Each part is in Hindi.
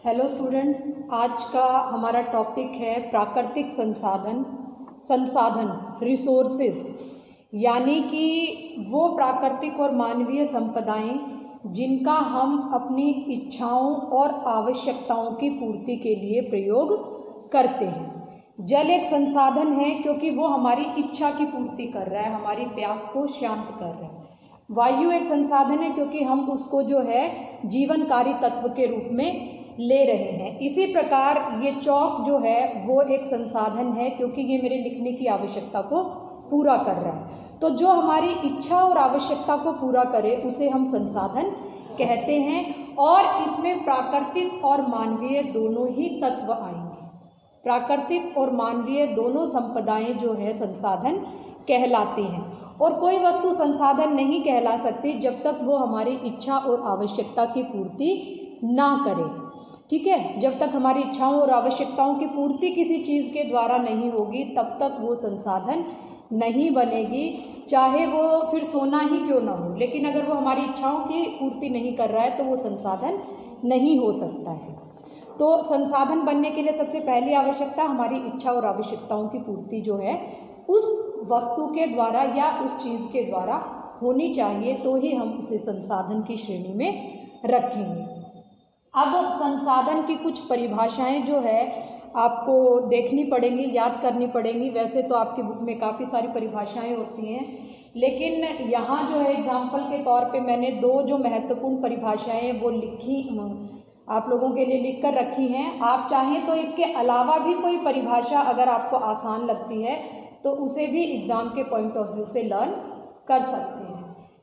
हेलो स्टूडेंट्स, आज का हमारा टॉपिक है प्राकृतिक संसाधन रिसोर्सेज, यानी कि वो प्राकृतिक और मानवीय संपदाएं जिनका हम अपनी इच्छाओं और आवश्यकताओं की पूर्ति के लिए प्रयोग करते हैं। जल एक संसाधन है क्योंकि वो हमारी इच्छा की पूर्ति कर रहा है, हमारी प्यास को शांत कर रहा है। वायु एक संसाधन है क्योंकि हम उसको जो है जीवनकारी तत्व के रूप में ले रहे हैं। इसी प्रकार ये चौक जो है वो एक संसाधन है क्योंकि ये मेरे लिखने की आवश्यकता को पूरा कर रहा है। तो जो हमारी इच्छा और आवश्यकता को पूरा करे उसे हम संसाधन कहते हैं, और इसमें प्राकृतिक और मानवीय दोनों ही तत्व आएंगे। प्राकृतिक और मानवीय दोनों संपदाएं जो है संसाधन कहलाती हैं, और कोई वस्तु संसाधन नहीं कहला सकती जब तक वो हमारी इच्छा और आवश्यकता की पूर्ति ना करे। ठीक है, जब तक हमारी इच्छाओं और आवश्यकताओं की पूर्ति किसी चीज़ के द्वारा नहीं होगी तब तक वो संसाधन नहीं बनेगी, चाहे वो फिर सोना ही क्यों ना हो। लेकिन अगर वो हमारी इच्छाओं की पूर्ति नहीं कर रहा है तो वो संसाधन नहीं हो सकता है। तो संसाधन बनने के लिए सबसे पहली आवश्यकता हमारी इच्छा और आवश्यकताओं की पूर्ति जो है उस वस्तु के द्वारा या उस चीज़ के द्वारा होनी चाहिए, तो ही हम उसे संसाधन की श्रेणी में रखेंगे। अब संसाधन की कुछ परिभाषाएं जो है आपको देखनी पड़ेंगी, याद करनी पड़ेंगी। वैसे तो आपकी बुक में काफ़ी सारी परिभाषाएं होती हैं, लेकिन यहाँ जो है एग्जाम्पल के तौर पे मैंने दो जो महत्वपूर्ण परिभाषाएं वो लिखी, आप लोगों के लिए लिख कर रखी हैं। आप चाहें तो इसके अलावा भी कोई परिभाषा अगर आपको आसान लगती है तो उसे भी एग्ज़ाम के पॉइंट ऑफ व्यू से लर्न कर सकते हैं।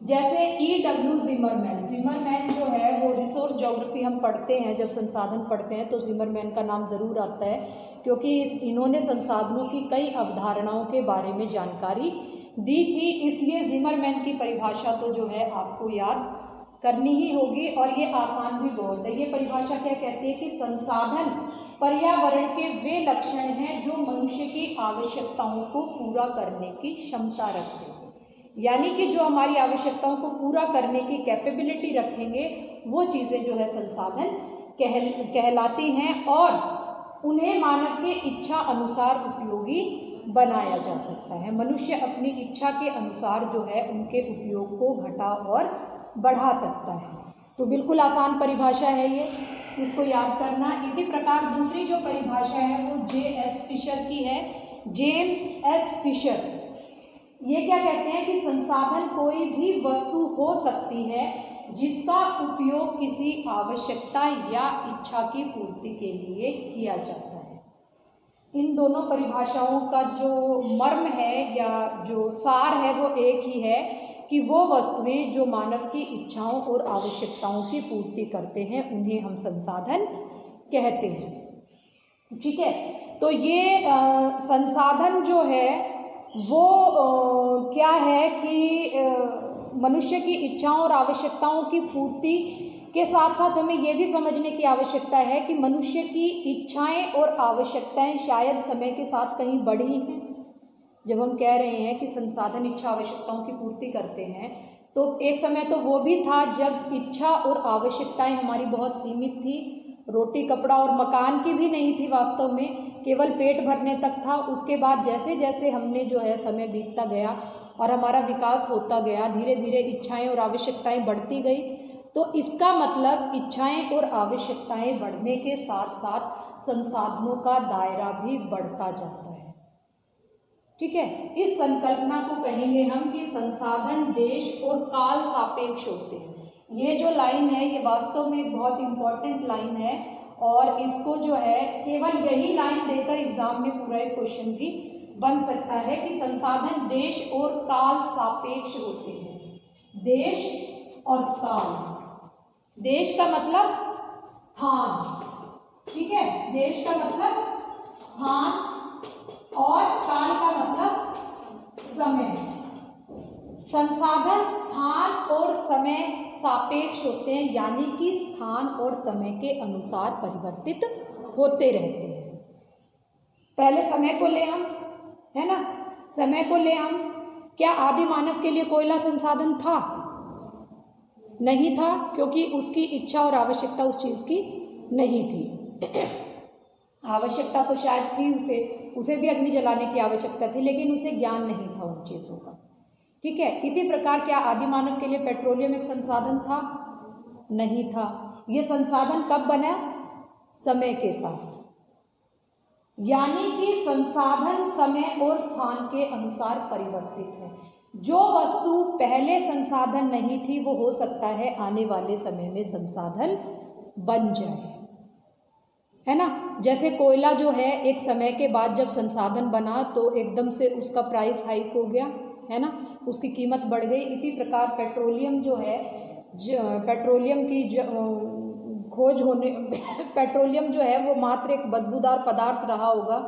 जैसे E.W. ज़िमरमैन जो है वो रिसोर्स ज्योग्राफी हम पढ़ते हैं, जब संसाधन पढ़ते हैं तो ज़िमरमैन का नाम ज़रूर आता है क्योंकि इन्होंने संसाधनों की कई अवधारणाओं के बारे में जानकारी दी थी। इसलिए ज़िमरमैन की परिभाषा तो जो है आपको याद करनी ही होगी, और ये आसान भी बहुत है। ये परिभाषा क्या कहती है कि संसाधन पर्यावरण के वे लक्षण हैं जो मनुष्य की आवश्यकताओं को पूरा करने की क्षमता रखते हैं, यानी कि जो हमारी आवश्यकताओं को पूरा करने की कैपेबिलिटी रखेंगे वो चीज़ें जो है संसाधन कहलाती हैं, और उन्हें मानव के इच्छा अनुसार उपयोगी बनाया जा सकता है। मनुष्य अपनी इच्छा के अनुसार जो है उनके उपयोग को घटा और बढ़ा सकता है। तो बिल्कुल आसान परिभाषा है ये, इसको याद करना। इसी प्रकार दूसरी जो परिभाषा है वो J.S. फिशर की है, जेम्स एस फिशर। ये क्या कहते हैं कि संसाधन कोई भी वस्तु हो सकती है जिसका उपयोग किसी आवश्यकता या इच्छा की पूर्ति के लिए किया जाता है। इन दोनों परिभाषाओं का जो मर्म है या जो सार है वो एक ही है कि वो वस्तुएं जो मानव की इच्छाओं और आवश्यकताओं की पूर्ति करते हैं उन्हें हम संसाधन कहते हैं। ठीक है, तो ये संसाधन जो है वो क्या है कि मनुष्य की इच्छाओं और आवश्यकताओं की पूर्ति के साथ साथ हमें ये भी समझने की आवश्यकता है कि मनुष्य की इच्छाएं और आवश्यकताएं शायद समय के साथ कहीं बढ़ी हैं। जब हम कह रहे हैं कि संसाधन इच्छा आवश्यकताओं की पूर्ति करते हैं तो एक समय तो वो भी था जब इच्छा और आवश्यकताएं हमारी बहुत सीमित थी, रोटी कपड़ा और मकान की भी नहीं थी, वास्तव में केवल पेट भरने तक था। उसके बाद जैसे जैसे हमने जो है समय बीतता गया और हमारा विकास होता गया, धीरे धीरे इच्छाएं और आवश्यकताएं बढ़ती गई। तो इसका मतलब इच्छाएं और आवश्यकताएं बढ़ने के साथ साथ संसाधनों का दायरा भी बढ़ता जाता है। ठीक है, इस संकल्पना को कहेंगे हम कि संसाधन देश और काल सापेक्ष होते हैं। ये जो लाइन है ये वास्तव में एक बहुत इम्पॉर्टेंट लाइन है, और इसको जो है केवल यही लाइन देकर एग्जाम में पूरा एक क्वेश्चन भी बन सकता है कि संसाधन देश और काल सापेक्ष होते हैं। देश और काल, देश का मतलब स्थान, ठीक है, देश का मतलब स्थान और काल का मतलब समय। संसाधन स्थान और समय सापेक्ष होते हैं, यानी कि स्थान और समय के अनुसार परिवर्तित होते रहते हैं। पहले समय को ले हम, है ना, समय को ले हम। क्या आदि मानव के लिए कोयला संसाधन था? नहीं था, क्योंकि उसकी इच्छा और आवश्यकता उस चीज़ की नहीं थी। आवश्यकता तो शायद थी, उसे भी अग्नि जलाने की आवश्यकता थी, लेकिन उसे ज्ञान नहीं था उन चीज़ों का। ठीक है। इसी प्रकार क्या आदि मानव के लिए पेट्रोलियम एक संसाधन था? नहीं था। ये संसाधन कब बना? समय के साथ। यानी कि संसाधन समय और स्थान के अनुसार परिवर्तित है। जो वस्तु पहले संसाधन नहीं थी वो हो सकता है आने वाले समय में संसाधन बन जाए, है ना। जैसे कोयला जो है एक समय के बाद जब संसाधन बना तो एकदम से उसका प्राइस हाइक हो गया, है ना, उसकी कीमत बढ़ गई। इसी प्रकार पेट्रोलियम जो है, पेट्रोलियम की खोज होने पेट्रोलियम जो है वो मात्र एक बदबूदार पदार्थ रहा होगा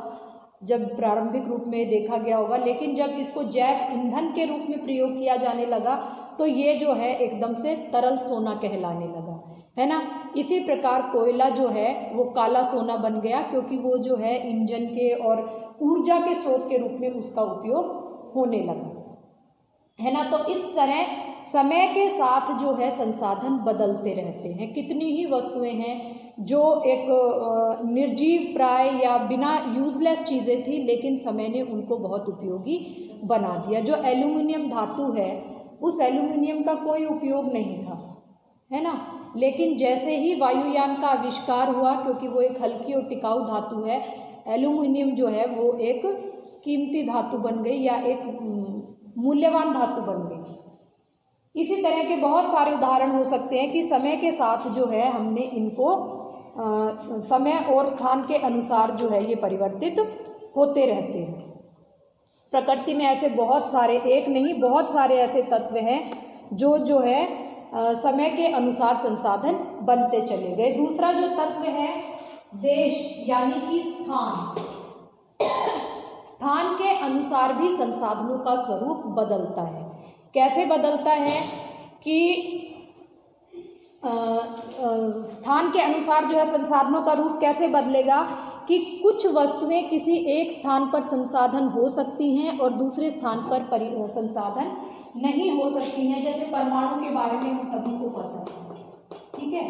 जब प्रारंभिक रूप में देखा गया होगा, लेकिन जब इसको जैव ईंधन के रूप में प्रयोग किया जाने लगा तो ये जो है एकदम से तरल सोना कहलाने लगा, है ना। इसी प्रकार कोयला जो है वो काला सोना बन गया, क्योंकि वो जो है इंजन के और ऊर्जा के स्रोत के रूप में उसका उपयोग होने लगा, है ना। तो इस तरह समय के साथ जो है संसाधन बदलते रहते हैं। कितनी ही वस्तुएं हैं जो एक निर्जीव प्राय या बिना यूजलेस चीज़ें थी, लेकिन समय ने उनको बहुत उपयोगी बना दिया। जो एल्यूमिनियम धातु है, उस एल्यूमिनियम का कोई उपयोग नहीं था, है ना, लेकिन जैसे ही वायुयान का आविष्कार हुआ, क्योंकि वो एक हल्की और टिकाऊ धातु है, एल्यूमिनियम जो है वो एक कीमती धातु बन गई या एक मूल्यवान धातु बन गई। इसी तरह के बहुत सारे उदाहरण हो सकते हैं कि समय के साथ जो है हमने इनको समय और स्थान के अनुसार जो है ये परिवर्तित होते रहते हैं। प्रकृति में ऐसे बहुत सारे, एक नहीं बहुत सारे ऐसे तत्व हैं जो है समय के अनुसार संसाधन बनते चले गए। दूसरा जो तत्व है देश यानी कि स्थान। स्थान के अनुसार भी संसाधनों का स्वरूप बदलता है। कैसे बदलता है कि स्थान के अनुसार जो है संसाधनों का रूप कैसे बदलेगा कि कुछ वस्तुएं किसी एक स्थान पर संसाधन हो सकती हैं और दूसरे स्थान पर संसाधन नहीं हो सकती हैं। जैसे परमाणु के बारे में हम सभी को पता है, ठीक है,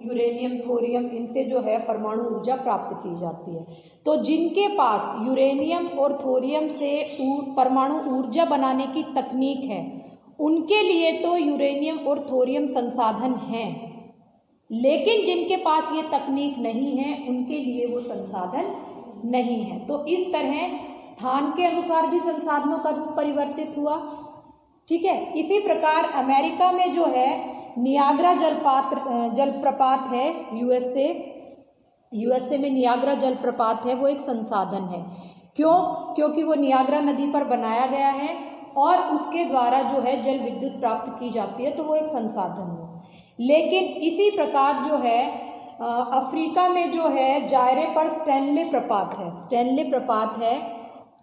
यूरेनियम, थोरियम, इनसे जो है परमाणु ऊर्जा प्राप्त की जाती है। तो जिनके पास यूरेनियम और थोरियम से परमाणु ऊर्जा बनाने की तकनीक है, उनके लिए तो यूरेनियम और थोरियम संसाधन हैं, लेकिन जिनके पास ये तकनीक नहीं है उनके लिए वो संसाधन नहीं है। तो इस तरह स्थान के अनुसार भी संसाधनों का रूप परिवर्तित हुआ, ठीक है। इसी प्रकार अमेरिका में जो है नियाग्रा जलप्रपात है, यूएसए में नियाग्रा जलप्रपात है, वो एक संसाधन है। क्यों? क्योंकि वो नियाग्रा नदी पर बनाया गया है और उसके द्वारा जो है जल विद्युत प्राप्त की जाती है, तो वो एक संसाधन है। लेकिन इसी प्रकार जो है अफ्रीका में जो है जायरे पर स्टैनले प्रपात है,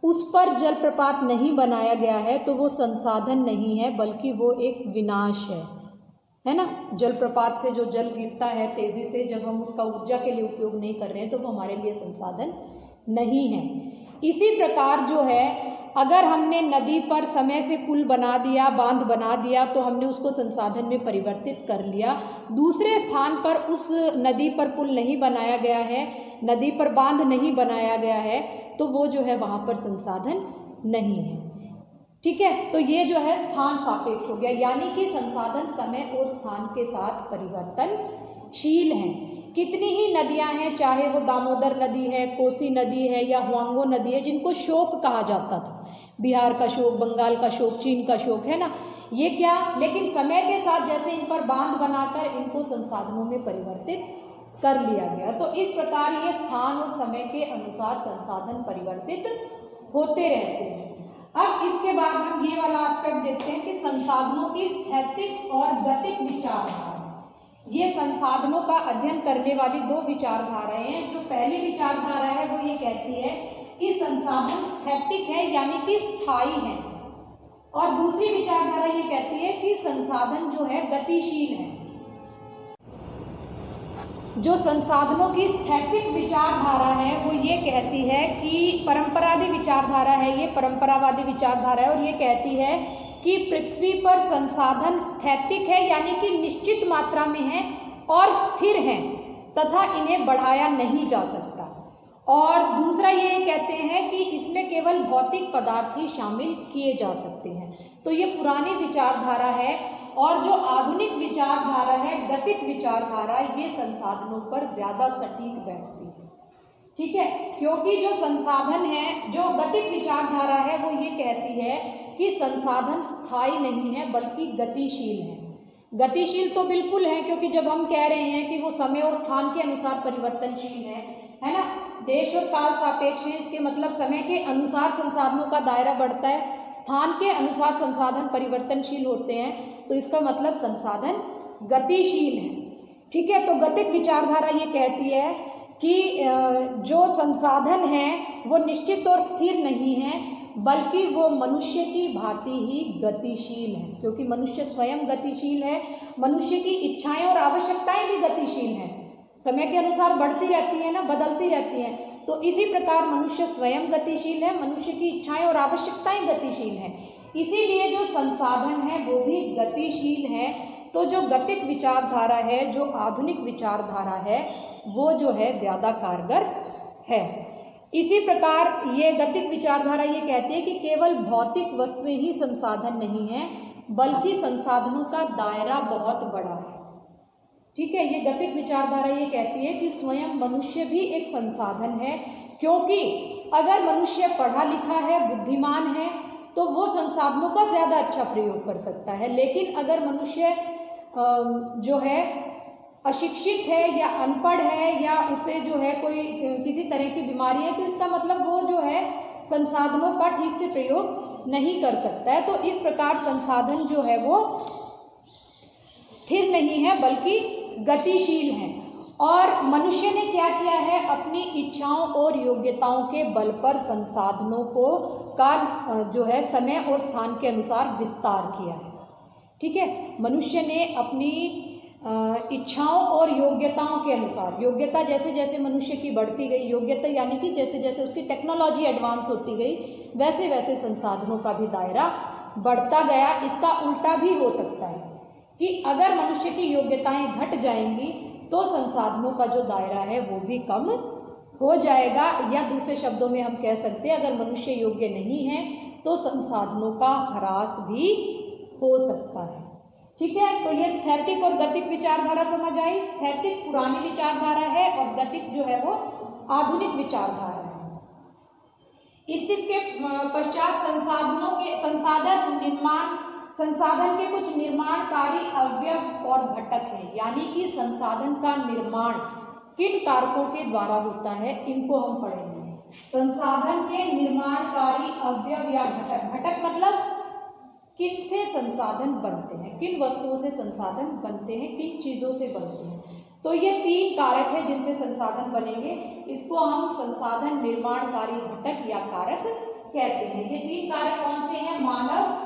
उस पर जलप्रपात नहीं बनाया गया है, तो वो संसाधन नहीं है बल्कि वो एक विनाश है ना। जलप्रपात से जो जल गिरता है तेजी से, जब हम उसका ऊर्जा के लिए उपयोग नहीं कर रहे हैं तो वो हमारे लिए संसाधन नहीं है। इसी प्रकार जो है अगर हमने नदी पर समय से पुल बना दिया, बांध बना दिया, तो हमने उसको संसाधन में परिवर्तित कर लिया। दूसरे स्थान पर उस नदी पर पुल नहीं बनाया गया है, नदी पर बांध नहीं बनाया गया है, तो वो जो है वहाँ पर संसाधन नहीं है, ठीक है। तो ये जो है स्थान सापेक्ष हो गया, यानी कि संसाधन समय और स्थान के साथ परिवर्तनशील हैं। कितनी ही नदियां हैं, चाहे वो दामोदर नदी है, कोसी नदी है या हुआंगो नदी है, जिनको शोक कहा जाता था, बिहार का शोक, बंगाल का शोक, चीन का शोक, है ना, ये क्या, लेकिन समय के साथ जैसे इन पर बांध बनाकर इनको संसाधनों में परिवर्तित कर लिया गया। तो इस प्रकार ये स्थान और समय के अनुसार संसाधन परिवर्तित होते रहते हैं। अब इसके बाद हम ये वाला एस्पेक्ट देखते हैं कि संसाधनों की स्थैतिक और गतिक विचारधारा। ये संसाधनों का अध्ययन करने वाली दो विचारधाराएं हैं। जो पहली विचारधारा है वो ये कहती है कि संसाधन स्थैतिक है यानी कि स्थायी है, और दूसरी विचारधारा ये कहती है कि संसाधन जो है गतिशील है। जो संसाधनों की स्थैतिक विचारधारा है वो ये कहती है कि परंपरावादी विचारधारा है, ये परंपरावादी विचारधारा है, और ये कहती है कि पृथ्वी पर संसाधन स्थैतिक है यानी कि निश्चित मात्रा में है और स्थिर हैं, तथा इन्हें बढ़ाया नहीं जा सकता। और दूसरा ये कहते हैं कि इसमें केवल भौतिक पदार्थ ही शामिल किए जा सकते हैं। तो ये पुरानी विचारधारा है। और जो आधुनिक विचारधारा है, गतिक विचारधारा, ये संसाधनों पर ज़्यादा सटीक बैठती है। ठीक है, क्योंकि जो संसाधन है, जो गतिक विचारधारा है, वो ये कहती है कि संसाधन स्थायी नहीं है बल्कि गतिशील है। गतिशील तो बिल्कुल है, क्योंकि जब हम कह रहे हैं कि वो समय और स्थान के अनुसार परिवर्तनशील है ना, देश और काल सापेक्ष है, इसके मतलब समय के अनुसार संसाधनों का दायरा बढ़ता है, स्थान के अनुसार संसाधन परिवर्तनशील होते हैं, तो इसका मतलब संसाधन गतिशील है। ठीक है, तो गतिक विचारधारा ये कहती है कि जो संसाधन हैं वो निश्चित और स्थिर नहीं हैं, बल्कि वो मनुष्य की भांति ही गतिशील है, क्योंकि मनुष्य स्वयं गतिशील है। मनुष्य की इच्छाएं और आवश्यकताएं भी गतिशील हैं, समय के अनुसार बढ़ती रहती हैं ना, बदलती रहती हैं। तो इसी प्रकार मनुष्य स्वयं गतिशील है, मनुष्य की इच्छाएं और आवश्यकताएं गतिशील हैं, इसीलिए जो संसाधन है वो भी गतिशील है। तो जो गतिक विचारधारा है, जो आधुनिक विचारधारा है, वो जो है ज़्यादा कारगर है। इसी प्रकार ये गतिक विचारधारा ये कहती है कि केवल भौतिक वस्तुएं ही संसाधन नहीं है, बल्कि संसाधनों का दायरा बहुत बड़ा है। ठीक है, ये गतिक विचारधारा ये कहती है कि स्वयं मनुष्य भी एक संसाधन है, क्योंकि अगर मनुष्य पढ़ा लिखा है, बुद्धिमान है, तो वो संसाधनों का ज़्यादा अच्छा प्रयोग कर सकता है। लेकिन अगर मनुष्य जो है अशिक्षित है या अनपढ़ है, या उसे जो है कोई किसी तरह की बीमारी है, तो इसका मतलब वो जो है संसाधनों का ठीक से प्रयोग नहीं कर सकता है। तो इस प्रकार संसाधन जो है वो स्थिर नहीं है बल्कि गतिशील है। और मनुष्य ने क्या किया है, अपनी इच्छाओं और योग्यताओं के बल पर संसाधनों को का जो है समय और स्थान के अनुसार विस्तार किया है। ठीक है, मनुष्य ने अपनी इच्छाओं और योग्यताओं के अनुसार, योग्यता जैसे जैसे मनुष्य की बढ़ती गई, योग्यता यानी कि जैसे जैसे उसकी टेक्नोलॉजी एडवांस होती गई, वैसे वैसे संसाधनों का भी दायरा बढ़ता गया। इसका उल्टा भी हो सकता है कि अगर मनुष्य की योग्यताएं घट जाएंगी तो संसाधनों का जो दायरा है वो भी कम हो जाएगा। या दूसरे शब्दों में हम कह सकते हैं, अगर मनुष्य योग्य नहीं है तो संसाधनों का ह्रास भी हो सकता है। ठीक है, तो ये स्थैतिक और गतिक विचारधारा समझ आई। स्थैतिक पुरानी विचारधारा है और गतिक जो है वो आधुनिक विचारधारा है। इसके पश्चात संसाधन के कुछ निर्माणकारी अवयव और घटक हैं, यानी कि संसाधन का निर्माण किन कारकों के द्वारा होता है, इनको हम पढ़ेंगे। संसाधन के निर्माणकारी अवयव या घटक, घटक मतलब किन से संसाधन बनते हैं, किन वस्तुओं से संसाधन बनते हैं, किन चीज़ों से बनते हैं। तो ये 3 कारक है जिनसे संसाधन बनेंगे, इसको हम संसाधन निर्माणकारी घटक या कारक कहते हैं। ये 3 कारक कौन से हैं? मानव,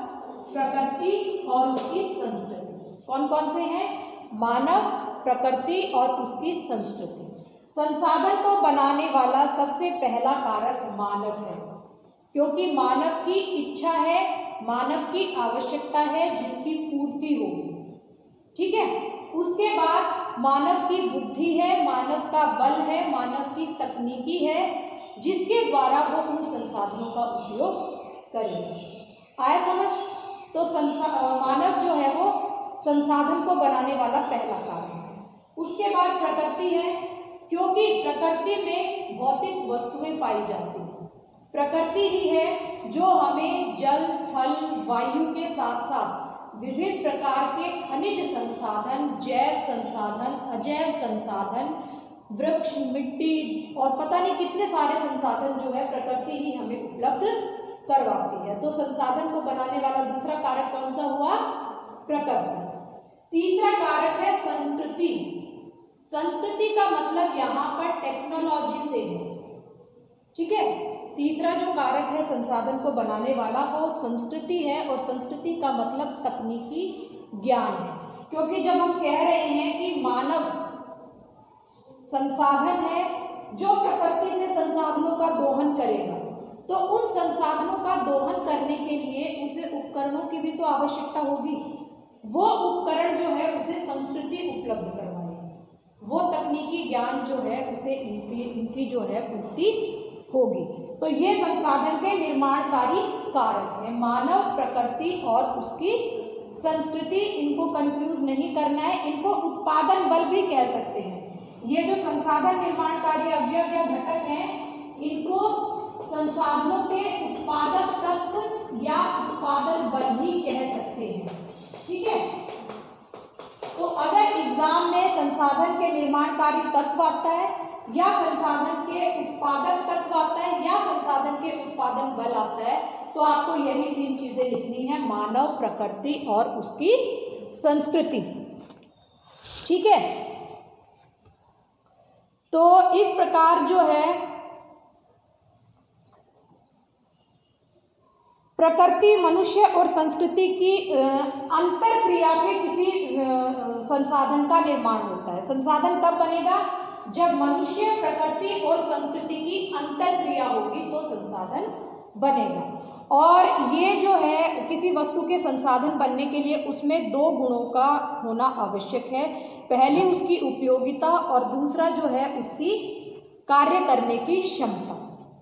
प्रकृति और उसकी संस्कृति। कौन कौन से हैं? मानव, प्रकृति और उसकी संस्कृति। संसाधन को बनाने वाला सबसे पहला कारक मानव है, क्योंकि मानव की इच्छा है, मानव की आवश्यकता है जिसकी पूर्ति होगी। ठीक है, उसके बाद मानव की बुद्धि है, मानव का बल है, मानव की तकनीकी है, जिसके द्वारा वो उन संसाधनों का उपयोग करेगा। आया समझ? तो मानव जो है वो संसाधन को बनाने वाला पहला कारक है। उसके बाद प्रकृति है, क्योंकि प्रकृति में भौतिक वस्तुएं पाई जाती हैं। प्रकृति ही है जो हमें जल, थल, वायु के साथ साथ विभिन्न प्रकार के खनिज संसाधन, जैव संसाधन, अजैव संसाधन, वृक्ष, मिट्टी और पता नहीं कितने सारे संसाधन जो है प्रकृति ही हमें उपलब्ध करवाती है। तो संसाधन को बनाने वाला दूसरा कारक कौन सा हुआ? प्रकृति। तीसरा कारक है संस्कृति। संस्कृति का मतलब यहाँ पर टेक्नोलॉजी से है। ठीक है, तीसरा जो कारक है संसाधन को बनाने वाला वो संस्कृति है, और संस्कृति का मतलब तकनीकी ज्ञान है। क्योंकि जब हम कह रहे हैं कि मानव संसाधन है जो प्रकृति से संसाधनों का दोहन करेगा, तो उन संसाधनों का दोहन करने के लिए उसे उपकरणों की भी तो आवश्यकता होगी। वो उपकरण जो है उसे संस्कृति उपलब्ध करवाएगी, वो तकनीकी ज्ञान जो है उसे इनकी जो है पूर्ति होगी। तो ये संसाधन के निर्माणकारी कारक है, मानव, प्रकृति और उसकी संस्कृति। इनको कंफ्यूज नहीं करना है, इनको उत्पादन बल भी कह सकते हैं। ये जो संसाधन निर्माणकारी अवयव या घटक हैं, इनको संसाधनों के उत्पादक तत्व या उत्पादन बल भी कह सकते हैं। ठीक है, तो अगर एग्जाम में संसाधन के निर्माणकारी तत्व आता है या संसाधन के उत्पादक तत्व आता है या संसाधन के उत्पादन बल आता है, तो आपको यही 3 चीजें लिखनी है, मानव, प्रकृति और उसकी संस्कृति। ठीक है, तो इस प्रकार जो है प्रकृति, मनुष्य और संस्कृति की अंतर क्रिया से किसी संसाधन का निर्माण होता है। संसाधन कब बनेगा? जब मनुष्य, प्रकृति और संस्कृति की अंतर क्रिया होगी तो संसाधन बनेगा। और ये जो है किसी वस्तु के संसाधन बनने के लिए उसमें 2 गुणों का होना आवश्यक है। पहली उसकी उपयोगिता और दूसरा जो है उसकी कार्य करने की क्षमता।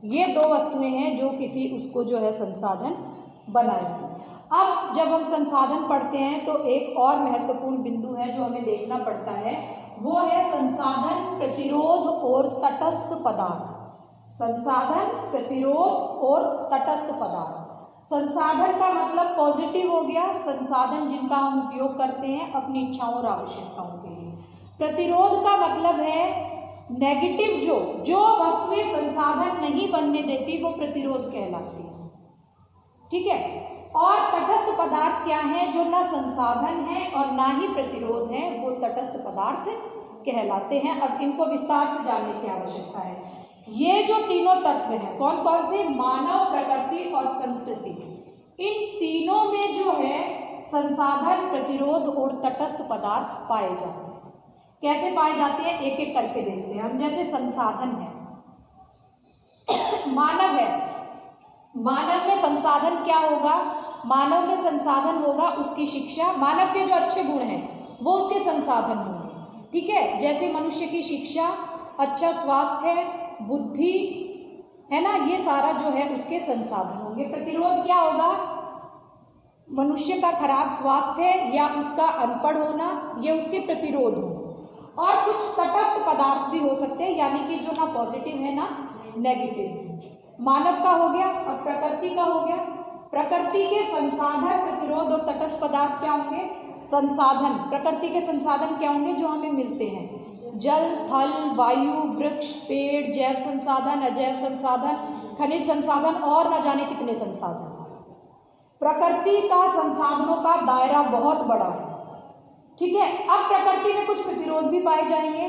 ये 2 वस्तुएं हैं जो किसी उसको जो है संसाधन बनाएगी। अब जब हम संसाधन पढ़ते हैं तो एक और महत्वपूर्ण बिंदु है जो हमें देखना पड़ता है, वो है संसाधन, प्रतिरोध और तटस्थ पदार्थ। संसाधन, प्रतिरोध और तटस्थ पदार्थ। संसाधन का मतलब पॉजिटिव हो गया, संसाधन जिनका हम उपयोग करते हैं अपनी इच्छाओं और आवश्यकताओं के लिए। प्रतिरोध का मतलब है नेगेटिव, जो वस्तुएं संसाधन नहीं बनने देती वो प्रतिरोध कहलाती है। ठीक है, और तटस्थ पदार्थ क्या है? जो ना संसाधन है और ना ही प्रतिरोध है, वो तटस्थ पदार्थ कहलाते हैं। अब इनको विस्तार से जानने की आवश्यकता है। ये जो तीनों तत्व हैं, कौन कौन से? मानव, प्रकृति और संस्कृति। इन तीनों में जो है संसाधन, प्रतिरोध और तटस्थ पदार्थ पाए जाते हैं। कैसे पाए जाते हैं? एक एक करके देखते हैं हम। जैसे संसाधन है, मानव है, मानव में संसाधन क्या होगा? मानव में संसाधन होगा उसकी शिक्षा। मानव के जो अच्छे गुण हैं वो उसके संसाधन होंगे। ठीक है, जैसे मनुष्य की शिक्षा, अच्छा स्वास्थ्य, बुद्धि, है ना, ये सारा जो है उसके संसाधन होंगे। प्रतिरोध क्या होगा? मनुष्य का खराब स्वास्थ्य या उसका अनपढ़ होना, ये उसके प्रतिरोध होंगे। और कुछ तटस्थ पदार्थ भी हो सकते हैं, यानी कि जो ना पॉजिटिव है ना नेगेटिव। मानव का हो गया और प्रकृति का हो गया। प्रकृति के संसाधन, प्रतिरोध और तटस्थ पदार्थ क्या होंगे? संसाधन। प्रकृति के संसाधन क्या होंगे? जो हमें मिलते हैं, जल, थल, वायु, वृक्ष, पेड़, जैव संसाधन, अजैव संसाधन, खनिज संसाधन और न जाने कितने संसाधन। प्रकृति का संसाधनों का दायरा बहुत बड़ा है। ठीक है, अब प्रकृति में कुछ प्रतिरोध भी पाए जाएंगे।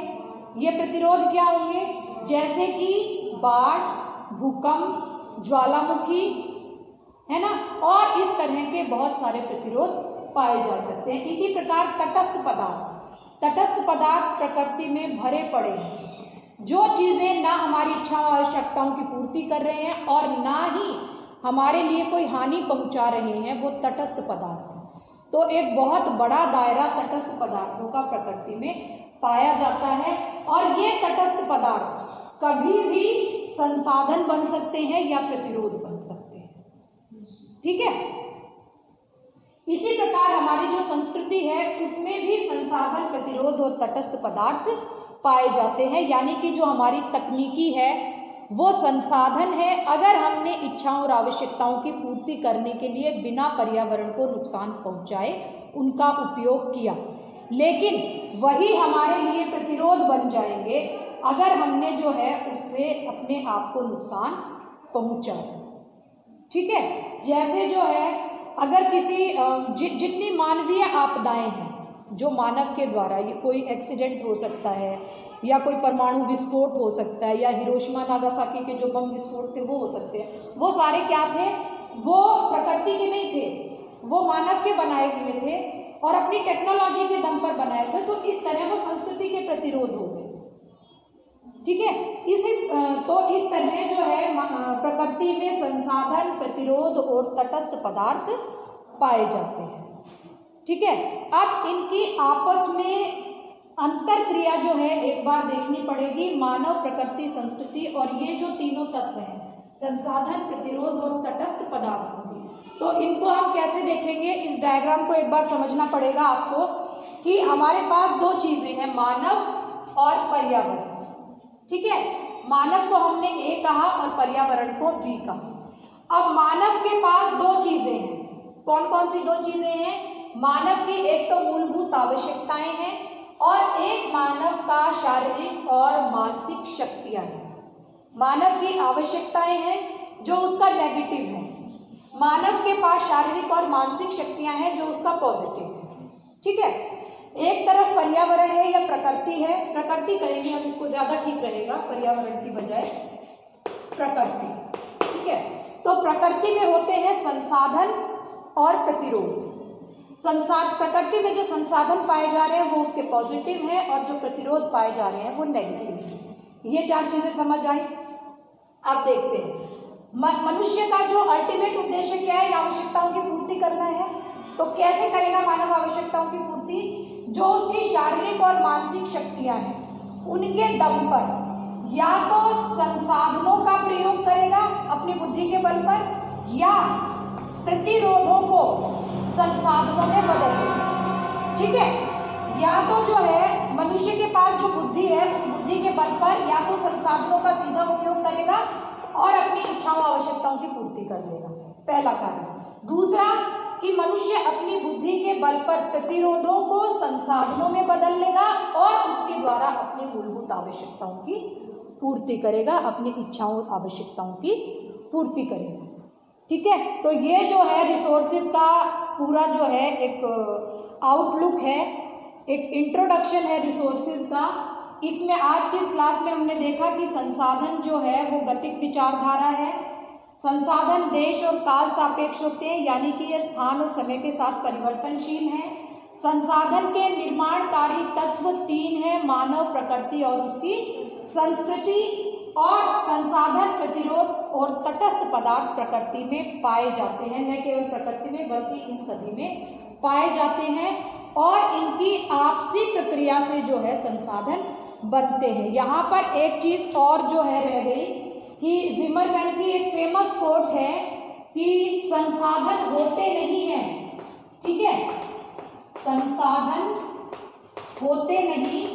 ये प्रतिरोध क्या होंगे? जैसे कि बाढ़, भूकंप, ज्वालामुखी, है ना, और इस तरह के बहुत सारे प्रतिरोध पाए जा सकते हैं। इसी प्रकार तटस्थ पदार्थ, तटस्थ पदार्थ प्रकृति में भरे पड़े हैं। जो चीजें ना हमारी इच्छा और आवश्यकताओं की पूर्ति कर रहे हैं और ना ही हमारे लिए कोई हानि पहुंचा रहे हैं, वो तटस्थ पदार्थ हैं। तो एक बहुत बड़ा दायरा तटस्थ पदार्थों का प्रकृति में पाया जाता है। और ये तटस्थ पदार्थ कभी भी संसाधन बन सकते हैं या प्रतिरोध बन सकते हैं। ठीक है, इसी प्रकार हमारी जो संस्कृति है उसमें भी संसाधन, प्रतिरोध और तटस्थ पदार्थ पाए जाते हैं। यानी कि जो हमारी तकनीकी है वो संसाधन है। अगर हमने इच्छाओं और आवश्यकताओं की पूर्ति करने के लिए बिना पर्यावरण को नुकसान पहुंचाए उनका उपयोग किया, लेकिन वही हमारे लिए प्रतिरोध बन जाएंगे अगर हमने जो है उससे अपने आप को नुकसान पहुंचाया। ठीक है, जैसे जो है अगर किसी जितनी मानवीय आपदाएं हैं जो मानव के द्वारा, ये कोई एक्सीडेंट हो सकता है या कोई परमाणु विस्फोट हो सकता है या हिरोशिमा नागासाकी के जो बम विस्फोट थे वो हो सकते हैं, वो सारे क्या थे? वो प्रकृति के नहीं थे, वो मानव के बनाए हुए थे और अपनी टेक्नोलॉजी के दम पर बनाए थे। तो इस तरह वो संस्कृति के प्रतिरोध हो गए। ठीक है, तो इस तरह जो है प्रकृति में संसाधन, प्रतिरोध और तटस्थ पदार्थ पाए जाते हैं। ठीक है, अब इनकी आपस में अंतर क्रिया जो है एक बार देखनी पड़ेगी, मानव, प्रकृति, संस्कृति, और ये जो तीनों तत्व हैं, संसाधन, प्रतिरोध और तटस्थ पदार्थों की, तो इनको हम कैसे देखेंगे? इस डायग्राम को एक बार समझना पड़ेगा आपको कि हमारे पास दो चीजें हैं, मानव और पर्यावरण। ठीक है, मानव को हमने ए कहा और पर्यावरण को बी कहा। अब मानव के पास दो चीजें हैं, कौन कौन सी दो चीजें हैं? मानव की एक तो मूलभूत आवश्यकताएं हैं और एक मानव का शारीरिक और मानसिक शक्तियां हैं। मानव की आवश्यकताएं हैं जो उसका नेगेटिव है, मानव के पास शारीरिक और मानसिक शक्तियां हैं जो उसका पॉजिटिव है। ठीक है, एक तरफ पर्यावरण है या प्रकृति है, प्रकृति कहेंगे हम इसको, ज्यादा ठीक रहेगा पर्यावरण की बजाय प्रकृति। ठीक है, तो प्रकृति में होते हैं संसाधन और प्रतिरोध। प्रकृति में जो संसाधन पाए जा रहे हैं वो उसके पॉजिटिव हैं और जो प्रतिरोध पाए जा रहे हैं वो नेगेटिव हैं। ये चार चीजें समझ आई। अब देखते हैं मनुष्य का जो अल्टीमेट उद्देश्य क्या है, आवश्यकताओं की पूर्ति करना है। तो कैसे करेगा मानव आवश्यकताओं की पूर्ति? जो उसकी शारीरिक और मानसिक शक्तियां हैं उनके दम पर या तो संसाधनों का प्रयोग करेगा अपनी बुद्धि के बल पर, या प्रतिरोधों को संसाधनों में बदल देगा। ठीक है, या तो जो है मनुष्य के पास जो बुद्धि है उस बुद्धि के बल पर या तो संसाधनों का सीधा उपयोग करेगा और अपनी इच्छाओं आवश्यकताओं की पूर्ति कर लेगा, पहला कारण। दूसरा कि मनुष्य अपनी बुद्धि के बल पर प्रतिरोधों को संसाधनों में बदल लेगा और उसके द्वारा अपनी मूलभूत आवश्यकताओं की पूर्ति करेगा, अपनी इच्छाओं आवश्यकताओं की पूर्ति करेगा। ठीक है, तो ये जो है रिसोर्सेज का पूरा जो है एक आउटलुक है, एक इंट्रोडक्शन है रिसोर्सेज का। इसमें आज की इस क्लास में हमने देखा कि संसाधन जो है वो गतिक विचारधारा है। संसाधन देश और काल सापेक्ष होते हैं, यानी कि ये स्थान और समय के साथ परिवर्तनशील हैं। संसाधन के निर्माणकारी तत्व तीन हैं, मानव, प्रकृति और उसकी संस्कृति। और संसाधन, प्रतिरोध और तटस्थ पदार्थ प्रकृति में पाए जाते हैं, न केवल प्रकृति में बल्कि इन सभी में पाए जाते हैं और इनकी आपसी प्रक्रिया से जो है संसाधन बनते हैं। यहाँ पर एक चीज और जो है रह गई कि जिमरमैन की एक फेमस कोट है कि संसाधन होते नहीं हैं। ठीक है, संसाधन होते नहीं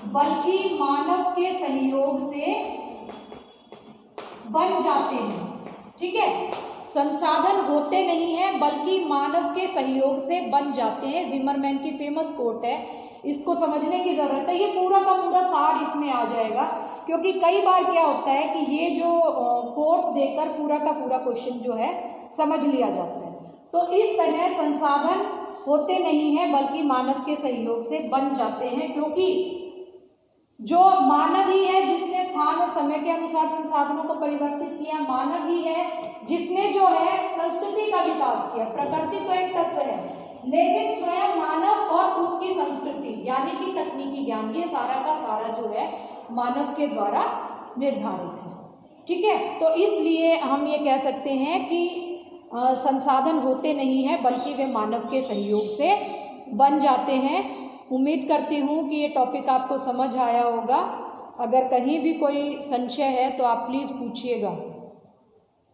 बल्कि मानव के सहयोग से बन जाते हैं। ठीक है, संसाधन होते नहीं हैं बल्कि मानव के सहयोग से बन जाते हैं। जिमरमैन की फेमस कोट है, इसको समझने की जरूरत है। ये पूरा का पूरा सार इसमें आ जाएगा, क्योंकि कई बार क्या होता है कि ये जो कोट देकर पूरा का पूरा क्वेश्चन जो है समझ लिया जाता है। तो इस तरह संसाधन होते नहीं हैं बल्कि मानव के सहयोग से बन जाते हैं, क्योंकि जो मानव ही है जिसने स्थान और समय के अनुसार संसाधनों को परिवर्तित किया, मानव ही है जिसने जो है संस्कृति का विकास किया। प्रकृति तो एक तत्व है, लेकिन स्वयं मानव और उसकी संस्कृति यानी कि तकनीकी ज्ञान, ये सारा का सारा जो है मानव के द्वारा निर्धारित है। ठीक है, तो इसलिए हम ये कह सकते हैं कि संसाधन होते नहीं हैं बल्कि वे मानव के सहयोग से बन जाते हैं। उम्मीद करती हूँ कि ये टॉपिक आपको समझ आया होगा। अगर कहीं भी कोई संशय है तो आप प्लीज़ पूछिएगा।